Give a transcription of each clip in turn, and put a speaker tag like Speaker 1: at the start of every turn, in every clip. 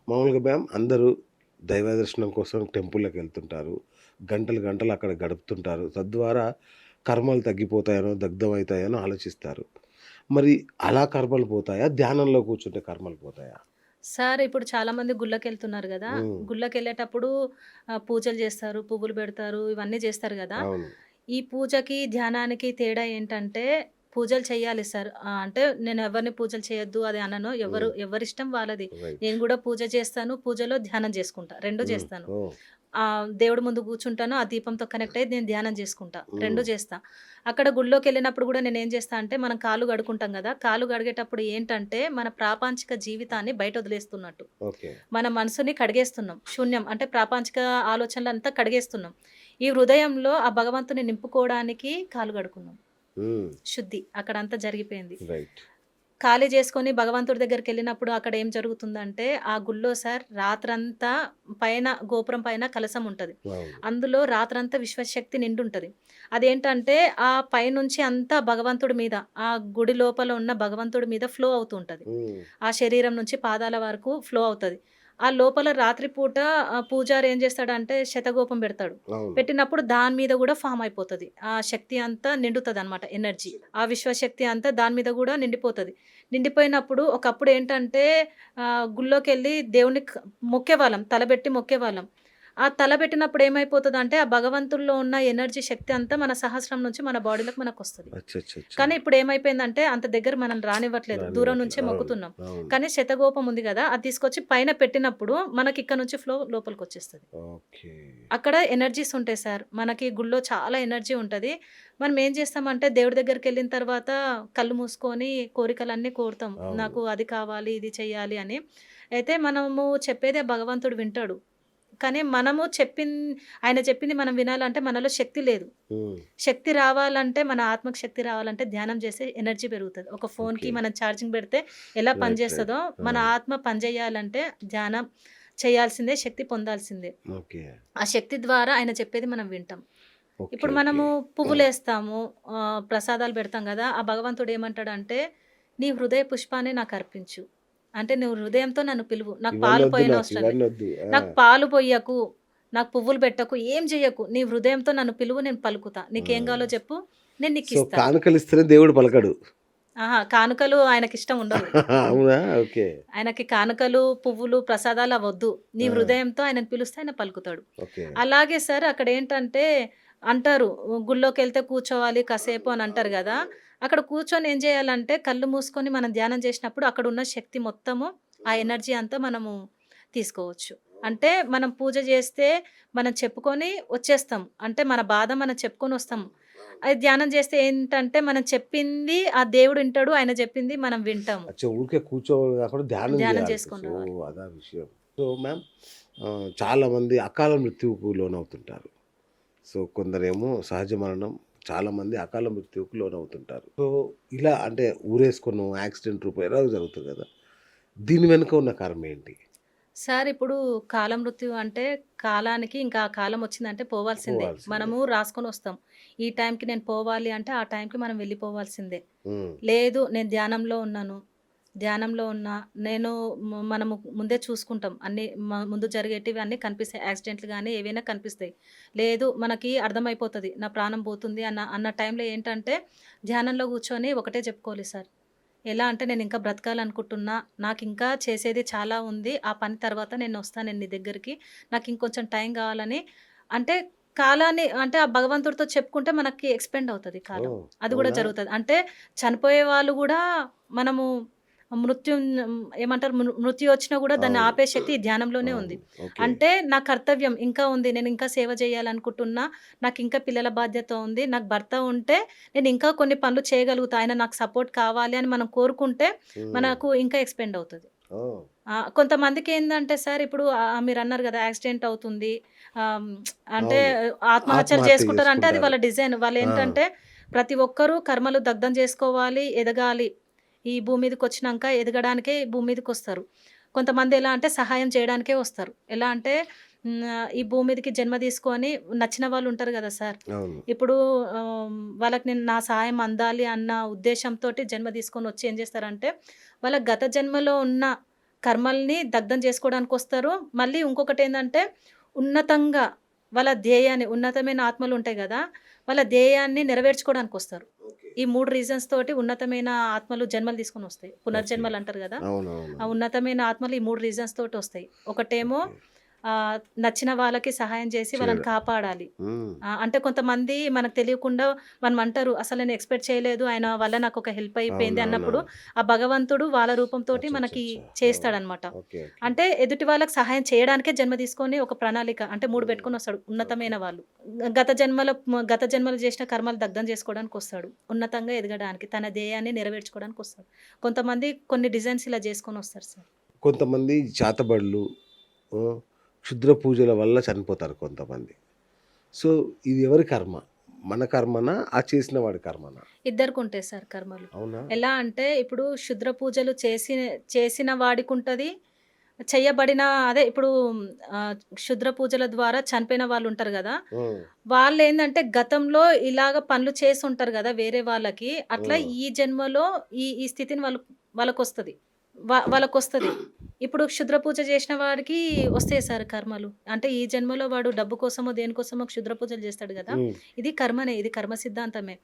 Speaker 1: మామూలుగా మ్యామ్ అందరూ దైవ దర్శనం కోసం టెంపుల్‌లోకి వెళ్తుంటారు. గంటలు, గంటలు అక్కడ గడుపుతుంటారు. తద్వారా కర్మలు తగ్గిపోతాయనో, దగ్ధమైతాయనో ఆలోచిస్తారు. మరి అలా కర్మలు పోతాయా? ధ్యానంలో కూర్చుంటే కర్మలు పోతాయా?
Speaker 2: సార్ ఇప్పుడు చాలామంది గుళ్ళకెళ్తున్నారు గదా!
Speaker 1: హ్మ్.
Speaker 2: గుళ్ళకెళ్ళేటప్పుడు పూజలు జేస్తారు, పువ్వులు బెడతారు, ఇవన్నీ జేస్తారు గదా!
Speaker 1: అవును.
Speaker 2: ఈ పూజకి, ధ్యానానికి తేడా ఏంటంటే, పూజలు చెయ్యాలి సార్. అంటే నేను ఎవరిని పూజలు చేయొద్దు అది అనను.
Speaker 1: హ్మ్.
Speaker 2: ఎవరిష్టం వాళ్ళది.
Speaker 1: రైట్.
Speaker 2: నేను గూడా పూజ చేస్తాను, పూజలో ధ్యానం జేసుకుంటా. 2
Speaker 1: హ్మ్.
Speaker 2: జేస్తాను.
Speaker 1: ఓహ్!
Speaker 2: దేవుడి ముందు కూర్చుంటాను. ఆ దీపంతో కనెక్ట్ అయ్యి నేను ధ్యానం జేసుకుంటా. 2
Speaker 1: హ్మ్.
Speaker 2: చేస్తా. అక్కడ గుడిలోకెళ్ళినప్పుడు గూడా నేనేం చేస్తా అంటే, మనం కాళ్ళు కడుక్కుంటాం గదా! కాళ్ళు కడిగేటప్పుడు ఏంటంటే, మన ప్రాపంచిక జీవితాన్ని బయట వదిలేస్తున్నట్టు.
Speaker 1: ఓకే.
Speaker 2: మన మనసుని కడిగేస్తున్నాం. శూన్యం అంటే ప్రాపంచిక ఆలోచనలంతా కడిగేస్తున్నాం. ఈ హృదయంలో ఆ భగవంతుని నింపుకోవడానికి కాళ్ళు కడుక్కున్నాం.
Speaker 1: హ్మ్.
Speaker 2: శుద్ధి అక్కడంతా జరిగిపోయింది.
Speaker 1: రైట్.
Speaker 2: ఖాళీ చేసుకొని భగవంతుడి దగ్గరికెళ్ళినప్పుడు అక్కడ ఏం జరుగుతుందంటే, ఆ గుళ్ళో సార్ రాత్రంతా పైన గోపురం పైన కలశం ఉంటది.
Speaker 1: అవును.
Speaker 2: అందులో రాత్రంతా విశ్వశక్తి నిండుంటది. అదేంటంటే, ఆ పైనుంచి అంతా భగవంతుడి మీద, ఆ గుడి లోపల ఉన్న భగవంతుడి మీద ఫ్లో అవుతూ ఉంటది.
Speaker 1: హ్మ్.
Speaker 2: ఆ శరీరం నుంచి పాదాల వరకు ఫ్లో అవుతది. ఆ లోపల రాత్రి పూట పూజారి ఏం చేస్తాడంటే శతగోపం పెడతాడు.
Speaker 1: అవును.
Speaker 2: పెట్టినప్పుడు దాని మీద గూడా ఫార్మ్ అయిపోతది. ఆ శక్తి అంతా నిండుతదనమాట ఎనర్జీ. ఆ విశ్వశక్తి అంతా దాని మీద గూడా నిండిపోతది. నిండిపోయినప్పుడు ఒకప్పుడేంటంటే గుళ్ళోకెళ్ళి దేవుడిని మొక్కేవాళ్ళం. తలబెట్టి మొక్కేవాళ్ళం. ఆ తలబెట్టినప్పుడు ఏమైపోతదంటే, ఆ భగవంతుల్లో ఉన్న ఎనర్జీ శక్తి అంతా మన సహస్రం నుంచి మన బాడీలోకి మనకొస్తది.
Speaker 1: అచ్చచ్చచ్చా!
Speaker 2: కానీ ఇప్పుడేమైపోయిందంటే, అంత దగ్గర మనల్ని రానివ్వట్లేదు. దూరం
Speaker 1: రానివ్వట్లే.
Speaker 2: నుంచే
Speaker 1: అవును.
Speaker 2: మొక్కుతున్నాం.
Speaker 1: అవును.
Speaker 2: కానీ శతగోపం ఉంది గదా! అది తీసుకొచ్చి పైన పెట్టినప్పుడు మనకిక్కడ నుంచి ఫ్లో లోపలికొచ్చేస్తది.
Speaker 1: ఓకే.
Speaker 2: అక్కడ ఎనర్జీస్ ఉంటాయి సార్. మనకి గుళ్ళో చాలా ఎనర్జీ ఉంటది. మనం ఏం చేస్తామంటే దేవుడి దగ్గరికెళ్ళిన తర్వాత కళ్ళు మూసుకొని కోరికలన్నీ కోరుతాం.
Speaker 1: అవును.
Speaker 2: నాకు అది కావాలి, ఇది చెయ్యాలి అని. అయితే మనము చెప్పేదే భగవంతుడు వింటాడు. కానీ మనము ఆయన చెప్పింది మనం వినాలంటే మనలో శక్తి లేదు.
Speaker 1: హ్మ్.
Speaker 2: శక్తి రావాలంటే మన ఆత్మకి శక్తి రావాలంటే ధ్యానం చేస్తే ఎనర్జీ పెరుగుతది. ఒక ఫోన్‌కి
Speaker 1: ఓకే.
Speaker 2: మనం ఛార్జింగ్ పెడితే ఎలా
Speaker 1: రైట్. రైట్.
Speaker 2: పనిచేస్తదో మన
Speaker 1: అవును.
Speaker 2: ఆత్మ పనిచేయాలంటే ధ్యానం చేయాల్సిందే, శక్తి పొందాల్సిందే.
Speaker 1: ఓకే.
Speaker 2: ఆ శక్తి ద్వారా ఆయన చెప్పేది మనం వింటాం.
Speaker 1: ఓకే.
Speaker 2: ఇప్పుడు
Speaker 1: ఓకే.
Speaker 2: మనము పువ్వులేస్తాము, ప్రసాదాలు పెడతాం గదా! ఆ భగవంతుడు ఏమంటాడంటే, "నీ హృదయ పుష్పాన్ని నాకర్పించు." అంటే నువ్వు హృదయంతో నన్ను పిలువు. నాకు పాలు
Speaker 1: ఇవన్నొద్దు నాకు.
Speaker 2: పోయనవసరం లే.
Speaker 1: ఇవన్నొద్దు. ఆ!
Speaker 2: నాకు పాలు పొయ్యకు, నాకు పువ్వులు పెట్టకు, ఏం జెయ్యకు. నీ హృదయంతో నన్ను పిలువు నేను పలుకుతా. నీకేం గావాలో
Speaker 1: ఆ!
Speaker 2: చెప్పు నేను
Speaker 1: సో,
Speaker 2: నీకిస్తా.
Speaker 1: కానుకలిస్తేనే దేవుడు పలకడు.
Speaker 2: అహా! కానుకలు ఆయనకిష్టం ఉండదు.
Speaker 1: అవునా? ఓకే.
Speaker 2: ఆయనకి కానుకలు, పువ్వులు, ప్రసాదాలు అవొద్దు. నీ
Speaker 1: ఆ!
Speaker 2: హృదయంతో ఆయనను పిలుస్తే ఆయన పలుకుతాడు.
Speaker 1: ఓకే.
Speaker 2: అలాగే సార్ అక్కడేంటంటే అంటారు గుళ్ళోకెళ్తే కూర్చోవాలి కాసేపు అని అంటారు గదా! అక్కడ కూర్చొని ఏం జేయాలంటే కళ్ళు మూసుకొని మనం ధ్యానం జేసినప్పుడు అక్కడున్న శక్తి మొత్తము ఆ ఎనర్జీ అంతా మనము తీసుకోవచ్చు. అంటే మనం పూజ జేస్తే మనం చెప్పుకొని వచ్చేస్తాం. అంటే మన బాధ మనం చెప్పుకొనొస్తాం. అది ధ్యానం జేస్తే ఏంటంటే మనం చెప్పింది ఆ దేవుడు వింటాడు. ఆయన జెప్పింది మనం వింటాము.
Speaker 1: అచ్చా! ఊరికే కూర్చోవడం కాకుండా ధ్యానం
Speaker 2: ధ్యానం
Speaker 1: జేయాలి.
Speaker 2: చేసుకొని
Speaker 1: సో,
Speaker 2: రావాలి.
Speaker 1: అదా విషయం. సో, మ్యామ్ చాలామంది అకాల మృత్యువుకు లోనవుతుంటారు. సో, కొందరేమో సహజ మరణం, చాలామంది అకాల మృత్యువుకు లోనవుతుంటారు. సో, ఇలా అంటే ఊరేసుకొనో, యాక్సిడెంట్ రూపం ఎలాగో జరుగుతది గదా! దీని వెనుక ఉన్న కారణం ఏంటి?
Speaker 2: సార్ ఇప్పుడు కాలమృత్యు అంటే కాలానికి ఇంకా ఆ కాలం వచ్చిందంటే పోవాల్సిందే.
Speaker 1: పోవాల్సిందే.
Speaker 2: మనము రాసుకొనొస్తాం. ఈ టైంకి నేను పోవాలి అంటే ఆ టైంకి మనం వెళ్ళిపోవాల్సిందే.
Speaker 1: హ్మ్.
Speaker 2: లేదు నేను ధ్యానంలో ఉన్నాను. ధ్యానంలో ఉన్నా నేను మనము ముందే చూసుకుంటాం. అన్నీ ముందు జరిగేటివి అన్నీ కనిపిస్తాయి. యాక్సిడెంట్లు గాని ఏవైనా కనిపిస్తాయి. లేదు మనకి అర్థమైపోతది. నా ప్రాణం పోతుంది అన్న టైంలో ఏంటంటే ధ్యానంలో కూర్చొని ఒకటే చెప్పుకోవాలి సార్. ఎలా అంటే నేనింకా బ్రతకాలనుకుంటున్నా. నాకింకా చేసేది చాలా ఉంది. ఆ పని తర్వాత నేనొస్తాను నీ దగ్గరికి. నాకింకొంచెం టైం గావాలని అంటే కాలాన్ని అంటే ఆ భగవంతుడితో చెప్పుకుంటే మనకి ఎక్స్‌పెండ్ అవుతది కాలం.
Speaker 1: ఓహ్!
Speaker 2: అది గూడా
Speaker 1: అవునా?
Speaker 2: జరుగుతది. అంటే చనిపోయే వాళ్ళు గూడా మనము ఏమంటారు మృత్యు వచ్చినా గూడా దాన్ని
Speaker 1: అవును.
Speaker 2: ఆపే శక్తి ఈ ధ్యానంలోనే ఉంది.
Speaker 1: అవును. ఓకే.
Speaker 2: అంటే నా కర్తవ్యం ఇంకా ఉంది. నేనింకా సేవ జేయాలనుకుంటున్నా. నాకింకా పిల్లల బాధ్యత ఉంది. నాకు భర్త ఉంటే నేనింకా కొన్ని పనులు చేయగలుగుతా. ఆయన నాకు సపోర్ట్ కావాలి అని మనం కోరుకుంటే,
Speaker 1: హ్మ్.
Speaker 2: మనకు ఇంకా ఎక్స్‌పెండ్ అవుతది.
Speaker 1: ఓహ్!
Speaker 2: కొంతమందికేందంటే సార్ ఇప్పుడు మీరన్నారు గదా! యాక్సిడెంట్ అవుతుంది. ఆహ్, హ్మ్, అంటే
Speaker 1: అవును.
Speaker 2: ఆత్మహత్యలు
Speaker 1: ఆత్మహత్య
Speaker 2: చేసుకుంటారంటే అది
Speaker 1: చేసుకుంటారు.
Speaker 2: వాళ్ళ డిజైన్.
Speaker 1: ఆ!
Speaker 2: వాళ్ళేంటంటే ప్రతి ఒక్కరు కర్మలు దగ్ధం జేసుకోవాలి, ఎదగాలి. ఈ భూమి మీదకొచ్చినంక ఎదగడానికే భూమి మీదకొస్తారు. కొంతమంది ఎలా అంటే సహాయం చేయడానికే వస్తారు. ఎలా అంటే ఈ భూమి మీదకి జన్మ తీసుకొని నచ్చిన వాళ్ళుంటారు గదా సార్!
Speaker 1: అవును.
Speaker 2: ఇప్పుడు వాళ్ళకి నా సహాయం అందాలి అన్న ఉద్దేశ్యంతోటి జన్మ తీసుకొనొచ్చి ఏం జేస్తారంటే, వాళ్ళ గత జన్మలో ఉన్న కర్మల్ని దగ్ధం చేసుకోవడానికొస్తారు. మళ్ళీ ఇంకొకటేందంటే ఉన్నతంగా వాళ్ళ ధ్యేయాన్ని ఉన్నతమైన ఆత్మలుంటాయి గదా! వాళ్ళ ధ్యేయాన్ని నెరవేర్చుకోవడానికొస్తారు.
Speaker 1: ఓకే.
Speaker 2: ఈ 3 రీజన్స్ తోటి ఉన్నతమైన ఆత్మలు జన్మలు తీసుకొనొస్తాయి.
Speaker 1: ఓకే.
Speaker 2: పునర్జన్మలంటారు గదా! ఆ
Speaker 1: అవునవునవును.
Speaker 2: ఉన్నతమైన ఆత్మలు ఈ 3 రీజన్స్ తోటొస్తాయి. ఒకటేమో
Speaker 1: ఓకే.
Speaker 2: నచ్చిన వాళ్ళకి సహాయం చేసి వాళ్ళని
Speaker 1: చేయడం.
Speaker 2: కాపాడాలి.
Speaker 1: హ్మ్.
Speaker 2: అంటే కొంతమంది మనకు తెలియకుండా మనం అంటారు, "అసలు నేను ఎక్స్‌పెక్ట్ చేయలేదు. ఆయన వల్ల నాకొక హెల్ప్ అయిపోయింది" అన్నప్పుడు,
Speaker 1: అవునవునవును.
Speaker 2: ఆ భగవంతుడు వాళ్ళ రూపంతోటి మనకి
Speaker 1: అచ్చచ్చచ్చా! అవును.
Speaker 2: చేస్తాడనమాట.
Speaker 1: ఓకే. ఓకే.
Speaker 2: అంటే ఎదుటి వాళ్ళకి సహాయం చేయడానికే జన్మ తీసుకొని ఒక ప్రణాళిక అంటే 3
Speaker 1: హ్మ్.
Speaker 2: పెట్టుకొనొస్తాడు
Speaker 1: ఓకే.
Speaker 2: ఉన్నతమైన వాళ్ళు. గత జన్మలో చేసిన కర్మలు దగ్ధం చేసుకోవడానికొస్తాడు. ఉన్నతంగా ఎదగడానికి, తన ధ్యేయాన్ని నెరవేర్చుకోవడానికొస్తాడు. కొంతమంది కొన్ని డిజైన్స్ ఇలా చేసుకొనొస్తారు సార్.
Speaker 1: కొంతమంది చేతబడులు, ఆహ్, క్షుద్ర పూజల వల్ల చనిపోతారు కొంతమంది. సో, ఇది ఎవరి కర్మ? మన కర్మనా? ఆ చేసిన వాడి కర్మనా?
Speaker 2: ఇద్దరికుంటాయి సార్ కర్మలు.
Speaker 1: అవునా?
Speaker 2: ఎలా అంటే ఇప్పుడు క్షుద్ర పూజలు చేసిన వాడికుంటది. చెయ్యబడిన అదే ఇప్పుడు క్షుద్ర పూజల ద్వారా చనిపోయిన వాళ్ళుంటారు గదా!
Speaker 1: హ్మ్.
Speaker 2: వాళ్ళేందంటే గతంలో ఇలాగ పనులు చేసుంటారు గదా! వేరే వాళ్ళకి. అట్లా
Speaker 1: హ్మ్.
Speaker 2: ఈ జన్మలో ఈ స్థితిని వాళ్ళకొస్తది. వాళ్ళకొస్తది. ఇప్పుడు క్షుద్ర పూజ చేసిన వాడికి వస్తాయి సార్ కర్మలు. అంటే ఈ జన్మలో వాడు డబ్బు కోసమో, దేనికోసమో క్షుద్ర పూజలు చేస్తాడు గదా!
Speaker 1: హ్మ్.
Speaker 2: ఇది కర్మనే. ఇది కర్మ సిద్ధాంతమే.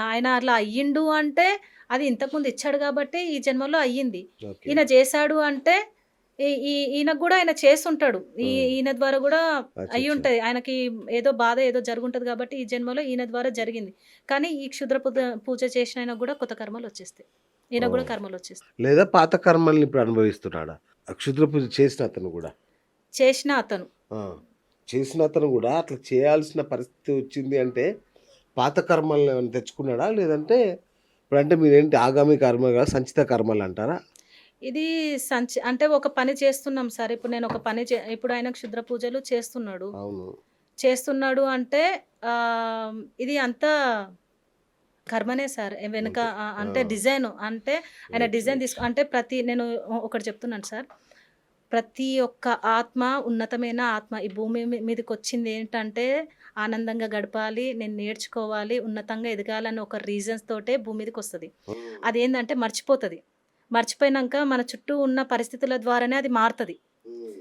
Speaker 2: ఆయన అట్లా అయ్యిండు అంటే అది ఇంతకుముందు ఇచ్చాడు గాబట్టే ఈ జన్మలో అయ్యింది.
Speaker 1: ఓకే.
Speaker 2: ఈయన జేశాడు అంటే ఈయనకు గూడా ఆయన చేసుంటాడు.
Speaker 1: హ్మ్.
Speaker 2: ఈయన ద్వారా గూడా
Speaker 1: అచ్చచ్చా!
Speaker 2: అయ్యుంటది. ఆయనకి ఏదో బాధ ఏదో జరుగుంటది గాబట్టి ఈ జన్మలో ఈయన ద్వారా జరిగింది. కానీ ఈ క్షుద్ర పూజ చేసిన ఆయనకు గూడా కొత్త కర్మలొచ్చేస్తాయి. ఈయనకు గూడా
Speaker 1: ఓహ్!
Speaker 2: కర్మలొచ్చేస్తాయి.
Speaker 1: లేదా పాత కర్మల్ని ఇప్పుడు అనుభవిస్తున్నాడా? ఆ క్షుద్ర పూజ చేసిన అతను గూడా.
Speaker 2: చేసిన అతను.
Speaker 1: ఆ! చేసిన అతను గూడా అట్లా చేయాల్సిన పరిస్థితి వచ్చింది అంటే, పాత కర్మల్నేమన్నా తెచ్చుకున్నాడా? లేదంటే ఇప్పుడంటే మీరేంటి ఆగామి కర్మ గాదు సంచిత కర్మలంటారా?
Speaker 2: ఇది అంటే ఒక పని చేస్తున్నాం సార్. ఇప్పుడు నేను ఒక పని ఇప్పుడు ఆయన క్షుద్ర పూజలు చేస్తున్నాడు.
Speaker 1: అవును.
Speaker 2: చేస్తున్నాడు అంటే ఇది అంతా కర్మనే సార్. వెనక
Speaker 1: అంతే. ఆ!
Speaker 2: అంటే డిజైను. అంటే ఆయన
Speaker 1: రైట్.
Speaker 2: Design
Speaker 1: right.
Speaker 2: అంటే నేను ఒకటి చెప్తున్నాను సార్. ప్రతి ఒక్క ఆత్మ ఉన్నతమైన ఆత్మ ఈ భూమి మీదకొచ్చిందేంటంటే ఆనందంగా గడపాలి, నేను నేర్చుకోవాలి, ఉన్నతంగా ఎదగాలని ఒక రీజన్స్ తోటే భూమి మీదకొస్తది.
Speaker 1: హ్మ్.
Speaker 2: అదేందంటే మర్చిపోతది. మర్చిపోయినంక మన చుట్టూ ఉన్న పరిస్థితుల ద్వారానే అది మారతది.
Speaker 1: హ్మ్.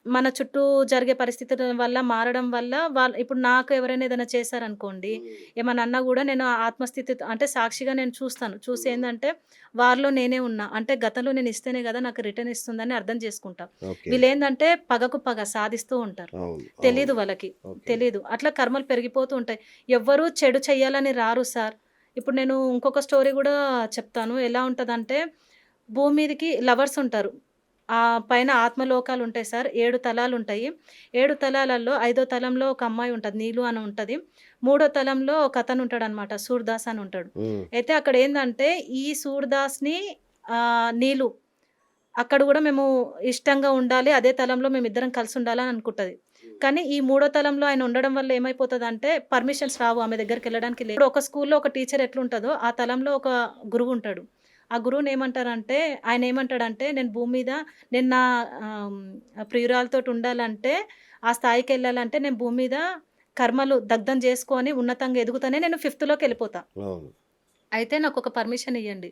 Speaker 2: మన చుట్టూ జరిగే పరిస్థితుల వల్ల మారడం వల్ల ఇప్పుడు నాకు ఎవరైనా ఏదైనా చేశారనుకోండి,
Speaker 1: హ్మ్.
Speaker 2: ఏమన్నా అన్నా గూడా నేను ఆ ఆత్మస్థితితో అంటే సాక్షిగా నేను చూస్తాను. చూసి
Speaker 1: హ్మ్.
Speaker 2: ఏందంటే వారిలో నేనే ఉన్నా. అంటే గతంలో నేను ఇస్తేనే గదా! నాకు రిటర్న్ ఇస్తుందని అర్థం చేసుకుంటా.
Speaker 1: ఓకే.
Speaker 2: వీళ్ళేందంటే పగకు పగ సాధిస్తూ ఉంటారు.
Speaker 1: అవును. అవును.
Speaker 2: తెలీదు వాళ్ళకి.
Speaker 1: ఓకే.
Speaker 2: తెలీదు. అట్లా కర్మలు పెరిగిపోతూ ఉంటాయి. ఎవ్వరు చెడు చెయ్యాలని రారు సార్. ఇప్పుడు నేను ఇంకొక స్టోరీ గూడా చెప్తాను. ఎలా ఉంటదంటే భూమి మీదకి లవర్స్ ఉంటారు. పైన ఆత్మలోకాలుంటాయి సార్. 7 తలాలుంటాయి. 7 తలాలలో ఐదో తలంలో ఒక అమ్మాయి ఉంటది. నీలు అని ఉంటది. మూడో తలంలో ఒకతనుంటాడనమాట. సూర్దాస్ అని ఉంటాడు.
Speaker 1: హ్మ్.
Speaker 2: అయితే అక్కడేందంటే ఈ సూర్దాస్‌ని నీలు అక్కడ గూడా మేము ఇష్టంగా ఉండాలి. అదే తలంలో మేమిద్దరం కలిసుండాలని అనుకుంటది. కానీ ఈ మూడో తలంలో ఆయన ఉండడం వల్ల ఏమైపోతదంటే పర్మిషన్స్ రావు ఆమె దగ్గరికెళ్ళడానికి ఇప్పుడు ఒక స్కూల్‌లో ఒక టీచర్ ఎట్లుంటదో ఆ తలంలో ఒక గురువుంటాడు. ఆ గురువునేమంటారంటే ఆయనేమంటాడంటే నేను భూమి మీద నేను నా ప్రియురాలితోటి ఉండాలంటే ఆ స్థాయికెళ్ళాలంటే నేను భూమి మీద కర్మలు దగ్ధం చేసుకొని ఉన్నతంగా ఎదుగుతానే నేను ఫిఫ్త్‌లోకెళ్ళిపోతా.
Speaker 1: అవును.
Speaker 2: అయితే నాకొక పర్మిషన్ ఇయ్యండి.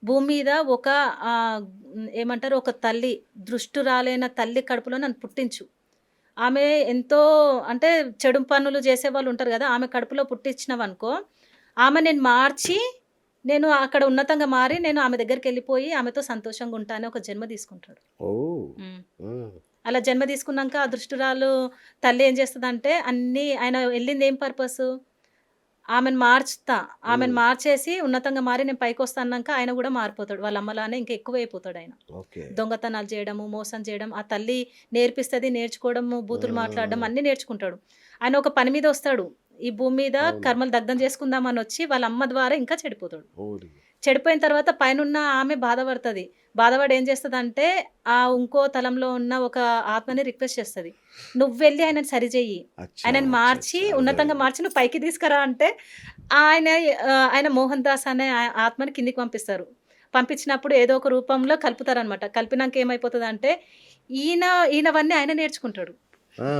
Speaker 2: భూమి మీద ఒక ఏమంటారు ఒక తల్లి, దృష్టురాలైన తల్లి కడుపులో నన్ను పుట్టించు. ఆమె ఎంతో అంటే చెడు పనులు జేసేవాళ్ళుంటారు గదా! ఆమె కడుపులో పుట్టించినవనుకో, ఆమె నేను మార్చి, నేను అక్కడ ఉన్నతంగా మారి, నేను ఆమె దగ్గరికెళ్ళిపోయి ఆమెతో సంతోషంగా ఉంటా అని ఒక జన్మ తీసుకుంటాడు.
Speaker 1: ఓహ్!
Speaker 2: హ్మ్.
Speaker 1: ఆ!
Speaker 2: అలా జన్మ తీసుకున్నాంక ఆ దృష్టురాలు తల్లి ఏం చేస్తదంటే అన్నీ ఆయన ఎళ్ళిందేం పర్పసు? ఆమెను మార్చుతా. ఆమెను
Speaker 1: హ్మ్.
Speaker 2: మార్చేసి ఉన్నతంగా మారి నేను పైకొస్తా అన్నాక ఆయన గూడా మారిపోతాడు. వాళ్ళ అమ్మలానే ఇంకా ఎక్కువైపోతాడాయన.
Speaker 1: ఓకే.
Speaker 2: దొంగతనాలు చేయడము, మోసం చేయడం, ఆ తల్లి నేర్పిస్తది, నేర్చుకోవడము, బూతులు మాట్లాడడం
Speaker 1: ఆ!
Speaker 2: అన్నీ నేర్చుకుంటాడు. ఆయన ఒక పని మీద ఒస్తాడు. ఈ భూమి మీద
Speaker 1: అవును.
Speaker 2: కర్మలు దగ్ధం చేసుకుందామనొచ్చి వాళ్ళ అమ్మ ద్వారా ఇంకా చెడిపోతాడు.
Speaker 1: ఓడి.
Speaker 2: చెడిపోయిన తర్వాత పైనున్న ఆమె బాధపడతది. బాధపడి ఏం చేస్తదంటే, ఇంకో తలంలో ఉన్న ఒక ఆత్మని రిక్వెస్ట్ చేస్తది. "నువ్వెళ్లి ఆయనని సరిజెయ్యి.
Speaker 1: అచ్చా!
Speaker 2: ఆయనని
Speaker 1: అచ్చా!
Speaker 2: మార్చి,
Speaker 1: అచ్చా!
Speaker 2: ఉన్నతంగా
Speaker 1: అర్థమైంది.
Speaker 2: మార్చి నువ్వు పైకి తీసుకురా" అంటే ఆయన ఆయన మోహన్ దాస్ అనే ఆత్మని కిందకి పంపిస్తారు. పంపించినప్పుడు ఏదో ఒక రూపంలో కలుపుతారనమాట. కలిపినాక ఏమైపోతదంటే, ఈయన ఈయనవన్నీ ఆయన నేర్చుకుంటాడు.
Speaker 1: ఆ!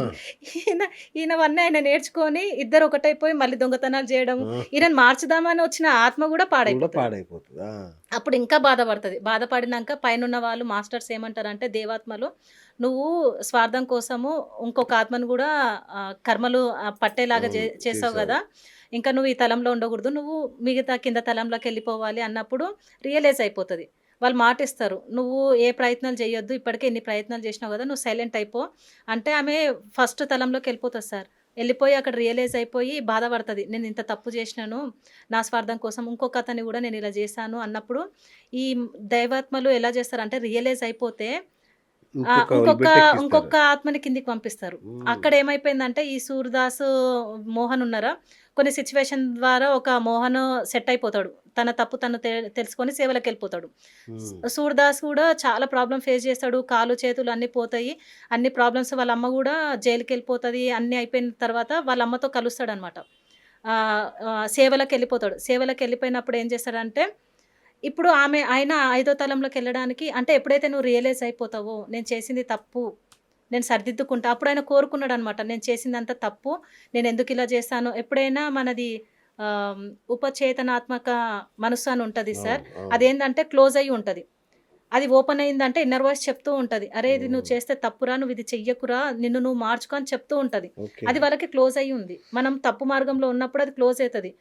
Speaker 2: ఈయన ఈయనవన్నీ ఆయన నేర్చుకొని ఇద్దరు ఒకటైపోయి మళ్ళీ దొంగతనాలు చేయడము.
Speaker 1: ఆ!
Speaker 2: ఈయనని మార్చుదామని వచ్చిన ఆత్మ గూడా
Speaker 1: కూడా
Speaker 2: పాడైపోతది.
Speaker 1: పాడైపోతది. ఆ!
Speaker 2: అప్పుడు ఇంకా బాధపడతది. బాధపడినంక పైనున్న వాళ్ళు మాస్టర్స్ ఏమంటారంటే దేవాత్మలు, "నువ్వు స్వార్థం కోసము ఇంకొక ఆత్మను గూడా కర్మలు పట్టేలాగా
Speaker 1: అవును.
Speaker 2: చేసావు
Speaker 1: చేశావు.
Speaker 2: గదా! ఇంకా నువ్వు ఈ తలంలో ఉండకూడదు. నువ్వు మిగతా కింద తలంలోకెళ్ళిపోవాలి" అన్నప్పుడు రియలైజ్ అయిపోతది. వాళ్ళు మాటిస్తారు. "నువ్వు ఏ ప్రయత్నాలు చేయొద్దు. ఇప్పటికే ఇన్ని ప్రయత్నాలు చేసినావు గదా! నువ్వు సైలెంట్ అయిపో." అంటే ఆమె ఫస్ట్ తలంలోకెళ్ళిపోతది సార్. ఎళ్ళిపోయి అక్కడ రియలైజ్ అయిపోయి బాధపడతది. నేను ఇంత తప్పు చేసినాను. నా స్వార్థం కోసం ఇంకొక అతన్ని గూడా నేను ఇలా చేశాను అన్నప్పుడు, ఈ దైవాత్మలు ఎలా చేస్తారంటే రియలైజ్ అయిపోతే
Speaker 1: ఇంకొక
Speaker 2: ఇంకొక
Speaker 1: బిడ్డెక్కిస్తారు.
Speaker 2: ఇంకొక ఆత్మని కిందికి పంపిస్తారు.
Speaker 1: హ్మ్.
Speaker 2: అక్కడ ఏమైపోయిందంటే ఈ సూర్దాసు, మోహన్ ఉన్నారా, కొన్ని సిట్యుయేషన్ ద్వారా ఒక మోహన్ సెట్ అయిపోతాడు. తన తప్పు తను తెలుసుకొని సేవలోకెళ్ళిపోతాడు.
Speaker 1: హ్మ్.
Speaker 2: సూర్దాస్ కూడా చాలా ప్రాబ్లమ్ ఫేస్ చేస్తాడు. కాళ్ళు, చేతులు అన్నీ పోతాయి. అన్ని ప్రాబ్లమ్స్ వాళ్ళ అమ్మ గూడా జైలుకెళ్ళిపోతది. అన్నీ అయిపోయిన తర్వాత వాళ్ళ అమ్మతో కలుస్తాడనమాట. సేవలోకెళ్ళిపోతాడు. సేవలోకెళ్ళిపోయినప్పుడు ఏం చేస్తాడంటే, ఇప్పుడు ఆయన ఐదో తలంలోకెళ్ళడానికి అంటే ఎప్పుడైతే నువ్వు రియలైజ్ అయిపోతావో, నేను చేసింది తప్పు, నేను సరిదిద్దుకుంటా. అప్పుడు ఆయన కోరుకున్నాడనమాట. నేను చేసిందంతా తప్పు. నేనెందుకిలా చేశాను. ఎప్పుడైనా మనది ఆహ్, ఉపచేతనాత్మక మనస్సు అని ఉంటది సార్.
Speaker 1: అవును. అవును.
Speaker 2: అదేందంటే క్లోజ్ అయ్యి ఉంటది. అది ఓపెన్ అయిందంటే ఇన్నర్ వాయిస్ చెప్తూ ఉంటది. "అరే! ఇది నువ్వు
Speaker 1: హ్మ్.
Speaker 2: చేస్తే తప్పురా. నువ్వు ఇది చెయ్యకురా. నిన్ను నువ్వు మార్చుకో" అని చెప్తూ ఉంటది.
Speaker 1: ఓకే.
Speaker 2: అది వాళ్ళకి క్లోజ్ అయ్యి ఉంది. మనం తప్పు మార్గంలో ఉన్నప్పుడు అది క్లోజ్ అయితది.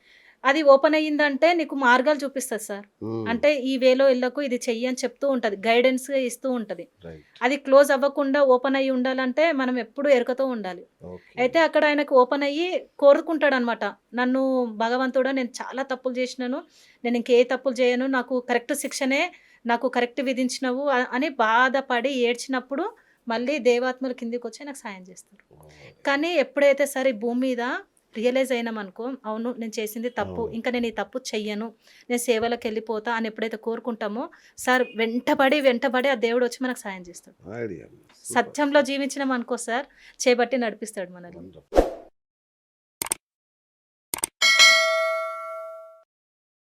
Speaker 2: అది ఓపెన్ అయ్యిందంటే నీకు మార్గాలు చూపిస్తది సార్.
Speaker 1: హ్మ్.
Speaker 2: అంటే ఈ వేలో ఎళ్ళకు, ఇది చెయ్యి అని చెప్తూ ఉంటది. గైడెన్స్‌గా ఇస్తూ ఉంటది.
Speaker 1: రైట్.
Speaker 2: అది క్లోజ్ అవ్వకుండా ఓపెన్ అయ్యి ఉండాలంటే మనం ఎప్పుడూ ఎరుకతో ఉండాలి.
Speaker 1: ఓకే.
Speaker 2: అయితే అక్కడ ఆయనకు ఓపెన్ అయ్యి కోరుకుంటాడనమాట. నన్ను భగవంతుడా నేను చాలా తప్పులు చేసినాను. నేను ఇంకే తప్పులు చేయను. నాకు కరెక్ట్ శిక్షనే నాకు కరెక్ట్ విధించినవు అని బాధపడి ఏడ్చినప్పుడు మళ్ళీ దేవాత్మలు కిందకొచ్చి నాకు సాయం చేస్తారు.
Speaker 1: ఓహ్!
Speaker 2: కానీ ఎప్పుడైతే సరే ఈ భూమి మీద రియలైజ్ అయినామనుకో, అవును నేను చేసింది తప్పు.
Speaker 1: అవును.
Speaker 2: ఇంకా నేను ఈ తప్పు చెయ్యను. నేను సేవలోకెళ్ళిపోతా అని ఎప్పుడైతే కోరుకుంటామో, సార్ వెంటబడి ఆ దేవుడొచ్చి మనకు సాయం చేస్తాడు.
Speaker 1: ఐడియా. సూపర్.
Speaker 2: సత్యంలో జీవించినామనుకో సార్, చేపట్టి నడిపిస్తాడు మనల్ని.
Speaker 1: వండర్ఫుల్.